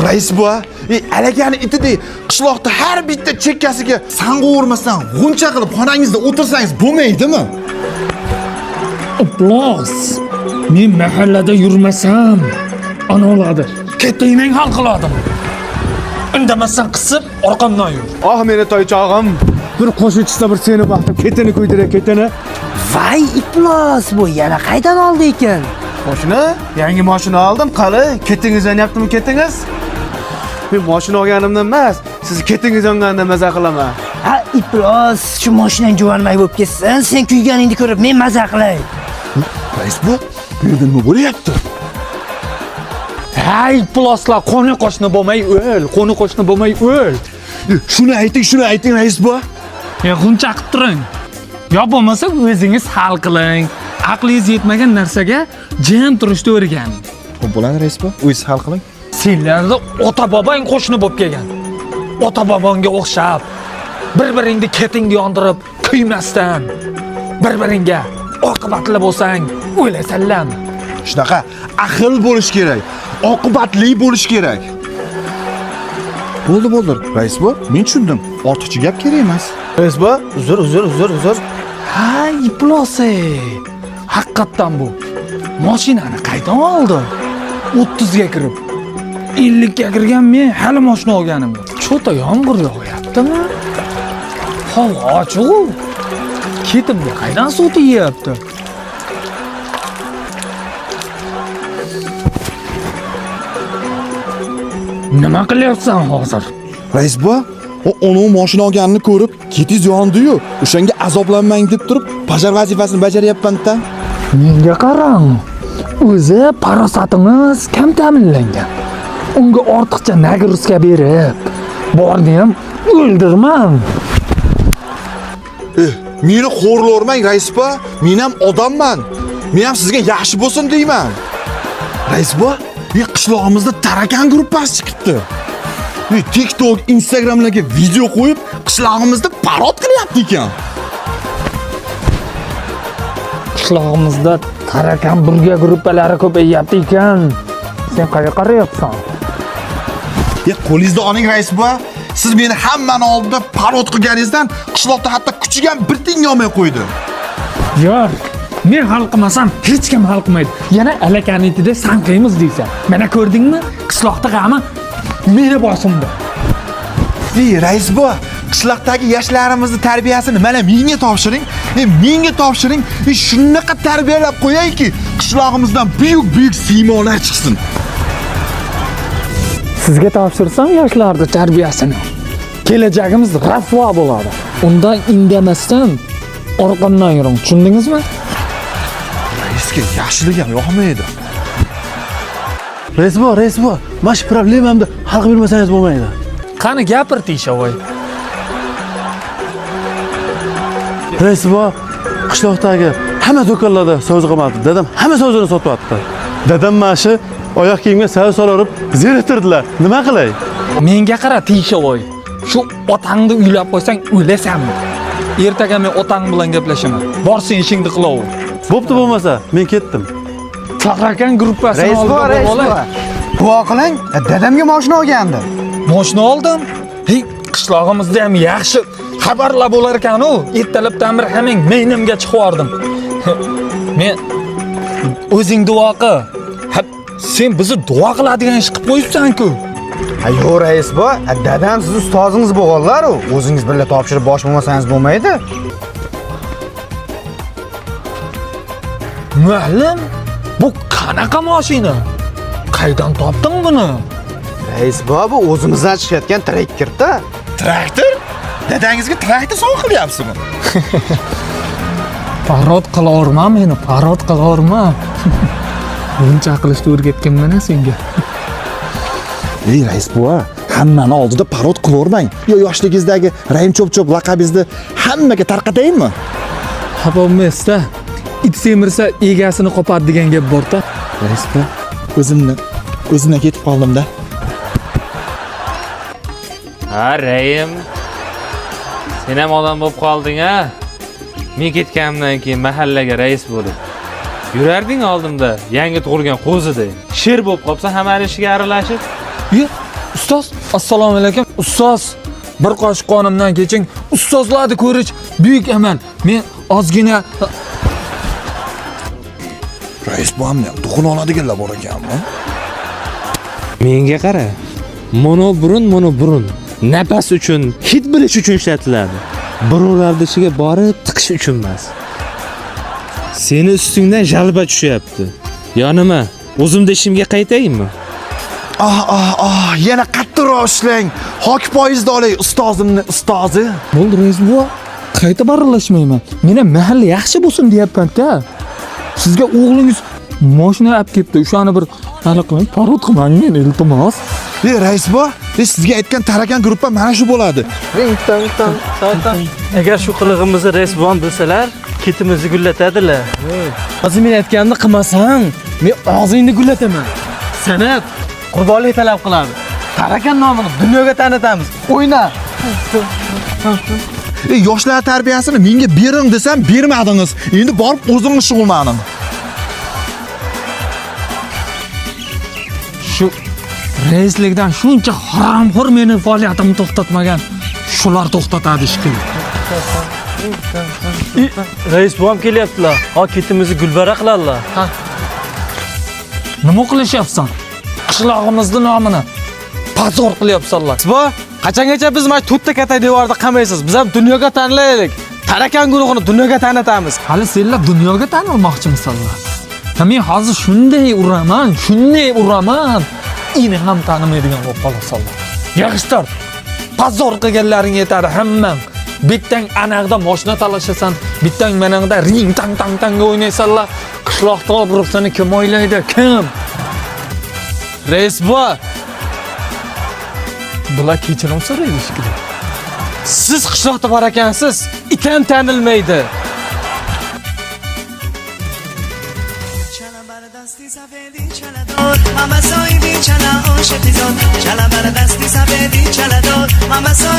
Rais bu, alakani itidek qishloqda har bitta chekkasiga sango urmasdan g'uncha qilib xonangizda o'tirsangiz bo'lmaydimi? Iflos. Men mahallada yurmasam, ana oladi. Ketingmen hal qiladim. Indamasdan qisib, orqamdan yur. Ah meni toychog'im. Bir qo'shuvchisida bir seni baxtib ketini kuydirib ketini. Vay iflos, bu yana qaydan oldi ekan? Mashina? Yangi mashina oldim. Qani, ketingiz yonyaptimi ketingiz? Men mashina olganimdan emas, siz ketingiz yonganidan maza qilaman. Ha, iflos, shu mashinang juvanmay bo'lib ketsin. Sen kuyganingni ko'rib men maza qilay. Rais bu, yerda nima bo'lyapti? Hay, ifloslar, qo'ni qo'shni bo'lmay o'l, qo'ni qo'shni bo'lmay o'l. Shuni ayting rais bu. G'uncha qilib turing. Yo bo'lmasa o'zingiz hal qiling. Aqlingiz yetmagan narsaga jim turishni o'rganing. Xo'p bo'ladi rais bu. O'zingiz hal qiling. Senlarda ota-bobong qo'shni bo'lib kelgan. Ota-bobongga o'xshab bir-biringni ketingni yondirib, kuymasdan bir-biringga oqibatli bo'lsang, o'ylaysanlarmi? Shunaqa aql bo'lish kerak. Oqibatli bo'lish kerak. Bo'ldi. Rais bu, men tushundim. Ortiqcha gap kerak emas. Rais bu, uzr. Ha, iflos. Haqiqatan bu. Mashinani qaydan oldi? 30 ga kirib 50 ga kirgan men hali mashina olganim yo'q. Cho'ta yomg'ir yog'yaptimi? Havo ochiq. Ketimga qaydan suv teyapti? Nima qilyapsan hozir? Rais bu, onun mashina olganini ko'rib, ketiz yondi-yu, o'shanga azoblanmang deb turib, bajar vazifasini bajaryapman-da. Menga qarang. O'zi parosatingiz kam ta'minlangan. Unga ortiqcha nagirska berib, borni ham o'ldirman. Meni xo'rlormang rais bu, men ham odamman. Men ham sizga yaxshi bo'lsin deyman. Rais bu, qishlog'imizda tarakan gruppasi chiqibdi. TikTok, Instagramlarga video qo'yib, qishlog'imizda parod qilyapti ekan. Qishlog'imizda tarakan burga gruppalari ko'payyapti ekan. Sen qayerga qarayapsan? Qo'lingizda oling rais bu. Siz meni hammani oldida parod qilganingizdan qishloqda hatto kuchiga ham bir tinga olmay qo'ydi. Yo'q, men hal qilmasam hech kim hal qilmaydi. Yana alakanitida sanqaymiz deysan. Mana ko'rdingmi? Qishloqda g'ami meni bosimda. Rais bu, qishloqdagi yoshlarimizni tarbiyasini mana menga topshiring. Menga topshiring. Shunaqa tarbiyalab qo'yayki, qishlog'imizdan buyuk siymolar chiqsin. Sizga topshirsam yoshlarning tarbiyasini, kelajagimiz rasvo bo'ladi. Undan indamasdan orqamdan yuring, tushundingizmi? Raisga yaxshilik ham yoqmaydi. Rais bu, mana shu problemamni hal qilib bermasangiz bo'lmaydi. Qani gapir Tishovoy. Rais bu, qishloqdagi hamma do'konlarda so'z qilmadi. Dadam hamma so'zini sotyapti. Dadam mana shu oyoq kiyimga so'z solib zeriktirdilar. Nima qilay? Menga qara Tishovoy. Shu otangni uylab qo'ysang o'lasanmi? Ertaga men otang bilan gaplashaman. Borsin ishingni qilaver. Bo'pti bo'lmasa, men ketdim. Tarakan gruppasini olib Duo qiling, dadamga mashina olgandi. Mashina oldim. Hey, qishlog'imizda ham yaxshi xabarlar bo'lar ekan-ku. Ertalab ta'mir haming meynimga chiqardim. Men o'zing duo qil. Sen bizni duo qiladigan ish qilib qo'yibsan-ku. Yo'q rais bu, dadam siz ustozingiz bo'lganlar-ku. O'zingiz birga topshirib bosh bo'lmasangiz bo'lmaydi. Muallim, bu qanaqa mashina? Qaydan topding buni? Rais bu o'zimizdan chiqayotgan traktor-da. Traktor? Dadangizga traktor sovg'a qilyapsizmi? Parod qilaverma meni, parod qilaverma. Buncha qilishni o'rgatganman senga. Rais buva, hammani oldida parod qilavermang. Yo yoshligingizdagi Rahim Cho'p laqabingizni hammaga tarqataymi? Ha bo'lmasa, it semirsa egasini qopadi degan gap bor-da. Rais buva, o'zimdan ketib qoldim-da. Ha, Rahim. Sen ham odam bo'lib qolding-a? Men ketganimdan keyin mahallaga rais bo'lib yurarding oldimda, yangi tug'ilgan qo'ziday. Sher bo'lib qolsa hamma ishiga aralashib, Ustoz, assalomu alaykum. Ustoz, bir qoshiq qonimdan keching. Ustozlarni ko'rish buyuk amal. Men ozgina Rais bu ham to'qin oladiganlar bor ekanmi? Menga qara. Mono burun. Nafas uchun, hid bilish uchun ishlatiladi. Birovlarning ichiga borib tiqish uchun emas. Seni ustingdan jalba tushyapti. Yo nima? O'zimda ishimga qaytaymi? Yana qattiqroq ishlang. Hok poyizda olay ustozimni ustozi. bo'ldi rais bu. Qayta baralashmayman. Meni mahalla yaxshi bo'lsin deyapman-da. Sizga o'g'lingiz mashina olib kelibdi. O'shani bir hal qiling, parod qilmang meni iltimos. Rais bu, sizga aytgan tarakan gruppa mana shu bo'ladi. Agar shu qilig'imizni rais buvon bilsalar, ketimizni gullatadilar. Hozir men aytganimni qilmasang, men og'zingni gullataman. San'at qurbonlik talab qiladi. Tarakan nomini dunyoga tanitamiz. O'yna. Yoshlar tarbiyasini menga bering desam bermadingiz. Endi borib o'zingiz shug'ullaning. Shu raislikdan shuncha haromxo'r meni faoliyatimni to'xtatmagan. Shular to'xtatadi shekilli. Rais buvam kelyaptilar. Ha ketimizni gulbara qiladilar. Nima qilishyapsan? Qishlog'imizni nomini pozor qilyapsanlar. Bu qachongacha biz mana to'rtta katta devorda qamaysiz? Biz ham dunyoga tanilaylik. Tarakan guruhini dunyoga tanitamiz. Hali senlar dunyoga tanilmoqchimisanlar? Men hozir shunday uraman. Ini ham tanimaydigan bo'lib qolasanlar. Yaxshitlar. Pozor qilganlaring yetadi hammang. Bittang anaqda mashina talashasan, bittang manaqda ring tang o'ynaysanlar. Qishloqda o'rib seni kim o'ylaydi? Kim? Rais bu. Bular kechirim so'raydi shekilli. Siz qishloqda bor ekansiz, it ham tanilmaydi. Mama soy di chala o shepizot, chala bara dasti sabedi chala dor. Mama soy